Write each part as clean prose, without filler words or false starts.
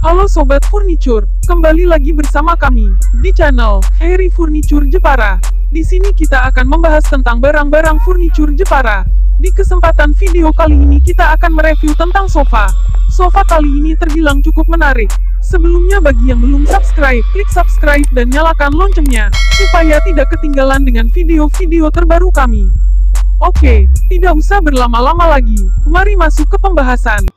Halo Sobat Furniture, kembali lagi bersama kami di channel Harry Furniture Jepara. Di sini kita akan membahas tentang barang-barang furniture Jepara. Di kesempatan video kali ini kita akan mereview tentang sofa. Sofa kali ini terbilang cukup menarik. Sebelumnya bagi yang belum subscribe, klik subscribe dan nyalakan loncengnya, supaya tidak ketinggalan dengan video-video terbaru kami. Oke, tidak usah berlama-lama lagi, mari masuk ke pembahasan.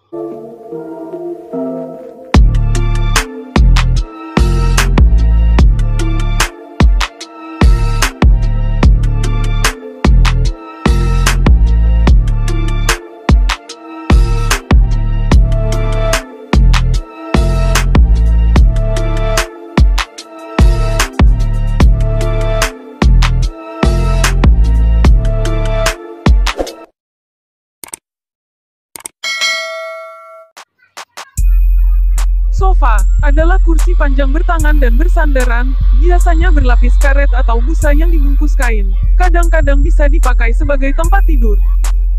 Sofa adalah kursi panjang bertangan dan bersandaran, biasanya berlapis karet atau busa yang dibungkus kain. Kadang-kadang bisa dipakai sebagai tempat tidur.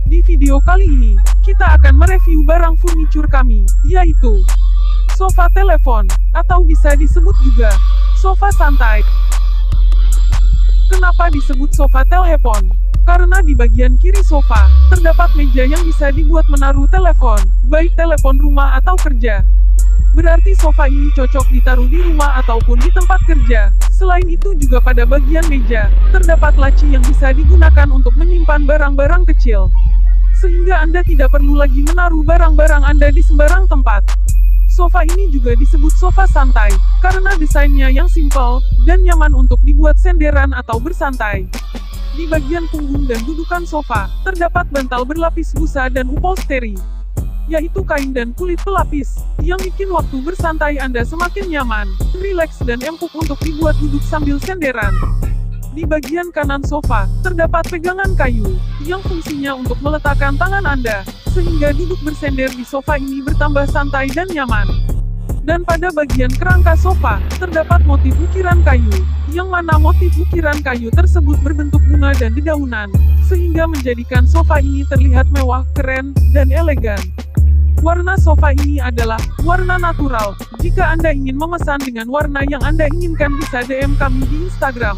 Di video kali ini, kita akan mereview barang furniture kami, yaitu sofa telepon, atau bisa disebut juga sofa santai. Kenapa disebut sofa telepon? Karena di bagian kiri sofa, terdapat meja yang bisa dibuat menaruh telepon, baik telepon rumah atau kerja. Berarti sofa ini cocok ditaruh di rumah ataupun di tempat kerja. Selain itu juga pada bagian meja, terdapat laci yang bisa digunakan untuk menyimpan barang-barang kecil. Sehingga Anda tidak perlu lagi menaruh barang-barang Anda di sembarang tempat. Sofa ini juga disebut sofa santai, karena desainnya yang simpel, dan nyaman untuk dibuat senderan atau bersantai. Di bagian punggung dan dudukan sofa, terdapat bantal berlapis busa dan upholstery, yaitu kain dan kulit pelapis, yang bikin waktu bersantai Anda semakin nyaman, rileks dan empuk untuk dibuat duduk sambil senderan. Di bagian kanan sofa, terdapat pegangan kayu, yang fungsinya untuk meletakkan tangan Anda, sehingga duduk bersender di sofa ini bertambah santai dan nyaman. Dan pada bagian kerangka sofa, terdapat motif ukiran kayu, yang mana motif ukiran kayu tersebut berbentuk bunga dan dedaunan, sehingga menjadikan sofa ini terlihat mewah, keren, dan elegan. Warna sofa ini adalah warna natural. Jika Anda ingin memesan dengan warna yang Anda inginkan bisa DM kami di Instagram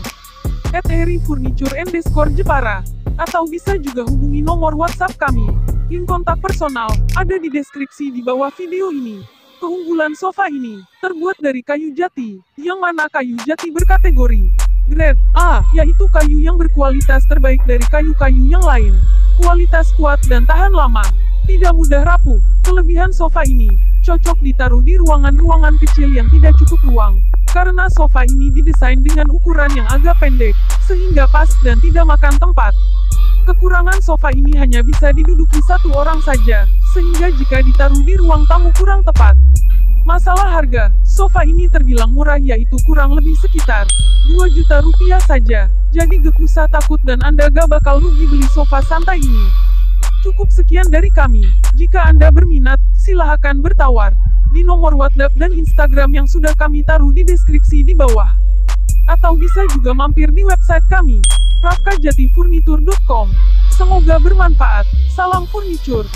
@harryfurniture_jepara, atau bisa juga hubungi nomor WhatsApp kami. Link kontak personal ada di deskripsi di bawah video ini. Keunggulan sofa ini terbuat dari kayu jati, yang mana kayu jati berkategori Grade A, yaitu kayu yang berkualitas terbaik dari kayu-kayu yang lain. Kualitas kuat dan tahan lama, tidak mudah rapuh. Kelebihan sofa ini cocok ditaruh di ruangan-ruangan kecil yang tidak cukup ruang, karena sofa ini didesain dengan ukuran yang agak pendek, sehingga pas dan tidak makan tempat. Kekurangan sofa ini hanya bisa diduduki satu orang saja, sehingga jika ditaruh di ruang tamu kurang tepat. Masalah harga, sofa ini terbilang murah, yaitu kurang lebih sekitar 2 juta rupiah saja. Jadi gak usah takut dan Anda gak bakal rugi beli sofa santai ini. Cukup sekian dari kami. Jika Anda berminat, silahkan bertawar di nomor WhatsApp dan Instagram yang sudah kami taruh di deskripsi di bawah. Atau bisa juga mampir di website kami, rafkajatifurniture.com. Semoga bermanfaat. Salam furniture.